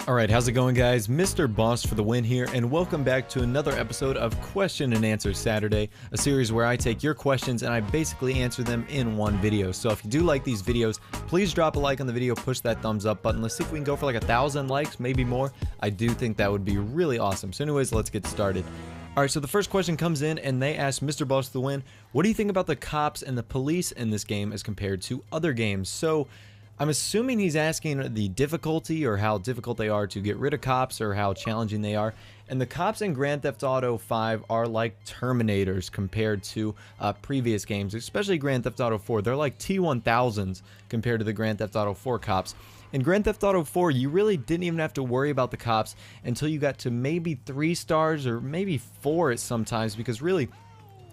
Alright, how's it going, guys? Mr. Boss for the win here, and welcome back to another episode of Question and Answer Saturday, a series where I take your questions and I basically answer them in one video. So if you do like these videos, please drop a like on the video, push that thumbs up button. Let's see if we can go for like 1,000 likes, maybe more. I do think that would be really awesome. So anyways, let's get started. Alright, so the first question comes in and they ask Mr. Boss for the win, what do you think about the cops and the police in this game as compared to other games? So I'm assuming he's asking the difficulty or how difficult they are to get rid of cops or how challenging they are. And the cops in Grand Theft Auto 5 are like Terminators compared to previous games, especially Grand Theft Auto 4. They're like T-1000s compared to the Grand Theft Auto 4 cops. In Grand Theft Auto 4, you really didn't even have to worry about the cops until you got to maybe 3 stars or maybe 4 at sometimes, because really,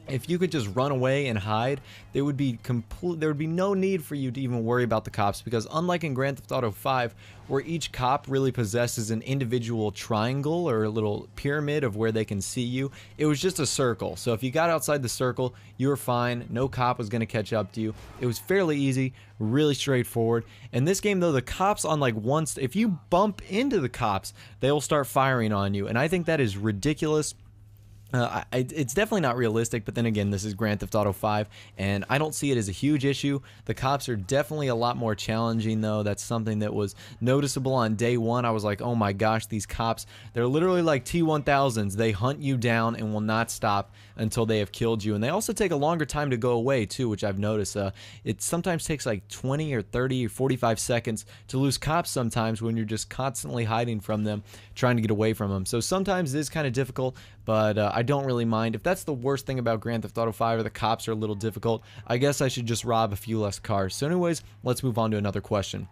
if you could just run away and hide, there would be no need for you to even worry about the cops, because unlike in Grand Theft Auto 5, where each cop really possesses an individual triangle or a little pyramid of where they can see you, it was just a circle. So if you got outside the circle, you were fine. No cop was going to catch up to you. It was fairly easy, really straightforward. In this game, though, the cops on like if you bump into the cops, they'll start firing on you, and I think that is ridiculous. It's definitely not realistic, but then again, this is Grand Theft Auto 5, and I don't see it as a huge issue. The cops are definitely a lot more challenging, though. That's something that was noticeable on day one. I was like, oh my gosh, these cops, they're literally like T-1000s. They hunt you down and will not stop until they have killed you. And they also take a longer time to go away, too, which I've noticed. It sometimes takes like 20 or 30 or 45 seconds to lose cops sometimes when you're just constantly hiding from them, trying to get away from them. So sometimes it is kind of difficult, but I don't really mind. If that's the worst thing about Grand Theft Auto 5, or the cops are a little difficult, I guess I should just rob a few less cars. So anyways, let's move on to another question.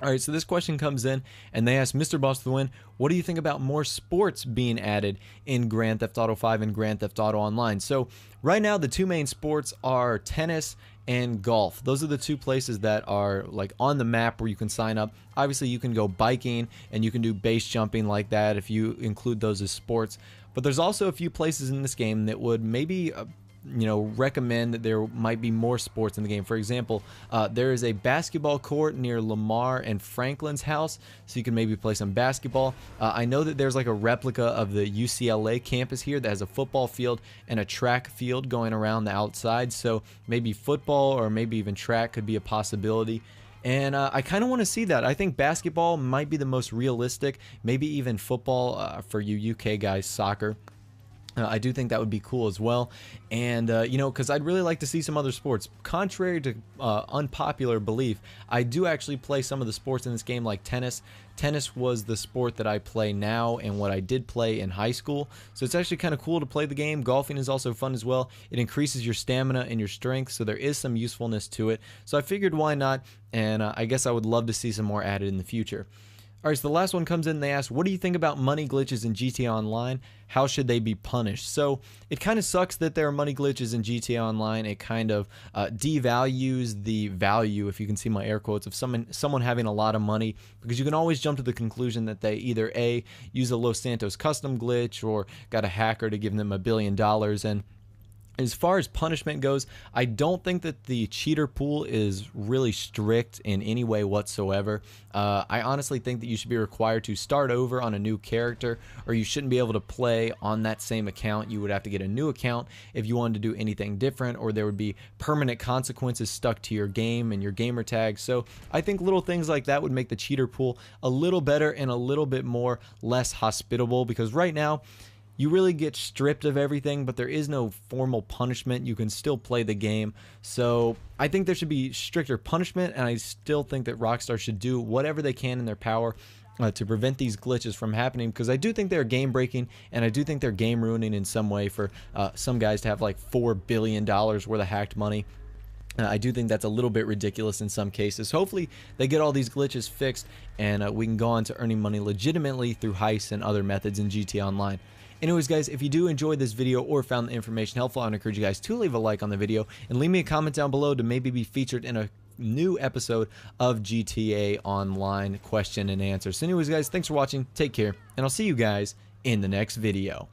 Alright, so this question comes in and they ask Mr. Boss to win, what do you think about more sports being added in Grand Theft Auto 5 and Grand Theft Auto Online? So right now the two main sports are tennis and golf. Those are the two places that are like on the map where you can sign up. Obviously you can go biking and you can do base jumping like that if you include those as sports. But there's also a few places in this game that would maybe recommend that there might be more sports in the game. For example, there is a basketball court near Lamar and Franklin's house, so you can maybe play some basketball. I know that there's like a replica of the UCLA campus here that has a football field and a track field going around the outside, so maybe football or maybe even track could be a possibility. And I kind of want to see that. I think basketball might be the most realistic, maybe even football for you UK guys, soccer. I do think that would be cool as well. And, because I'd really like to see some other sports. Contrary to unpopular belief, I do actually play some of the sports in this game, like tennis. Tennis was the sport that I play now and what I did play in high school. So it's actually kind of cool to play the game. Golfing is also fun as well. It increases your stamina and your strength, so there is some usefulness to it. So I figured why not, and I guess I would love to see some more added in the future. Alright, so the last one comes in and they ask, what do you think about money glitches in GTA Online? How should they be punished? So it kind of sucks that there are money glitches in GTA Online. It kind of devalues the value, if you can see my air quotes, of someone having a lot of money, because you can always jump to the conclusion that they either A, use a Los Santos custom glitch, or got a hacker to give them $1 billion. And as far as punishment goes, I don't think that the cheater pool is really strict in any way whatsoever. I honestly think that you should be required to start over on a new character, or you shouldn't be able to play on that same account. You would have to get a new account if you wanted to do anything different, or there would be permanent consequences stuck to your game and your gamer tag. So I think little things like that would make the cheater pool a little better and a little bit less hospitable, because right now, you really get stripped of everything, but there is no formal punishment. You can still play the game. So I think there should be stricter punishment, and I still think that Rockstar should do whatever they can in their power to prevent these glitches from happening, because I do think they're game breaking, and I do think they're game ruining in some way for some guys to have like $4 billion worth of hacked money. I do think that's a little bit ridiculous in some cases. Hopefully they get all these glitches fixed, and we can go on to earning money legitimately through heists and other methods in GTA Online. Anyways, guys, if you do enjoy this video or found the information helpful, I would encourage you guys to leave a like on the video and leave me a comment down below to maybe be featured in a new episode of GTA Online question and answer. So anyways, guys, thanks for watching. Take care, and I'll see you guys in the next video.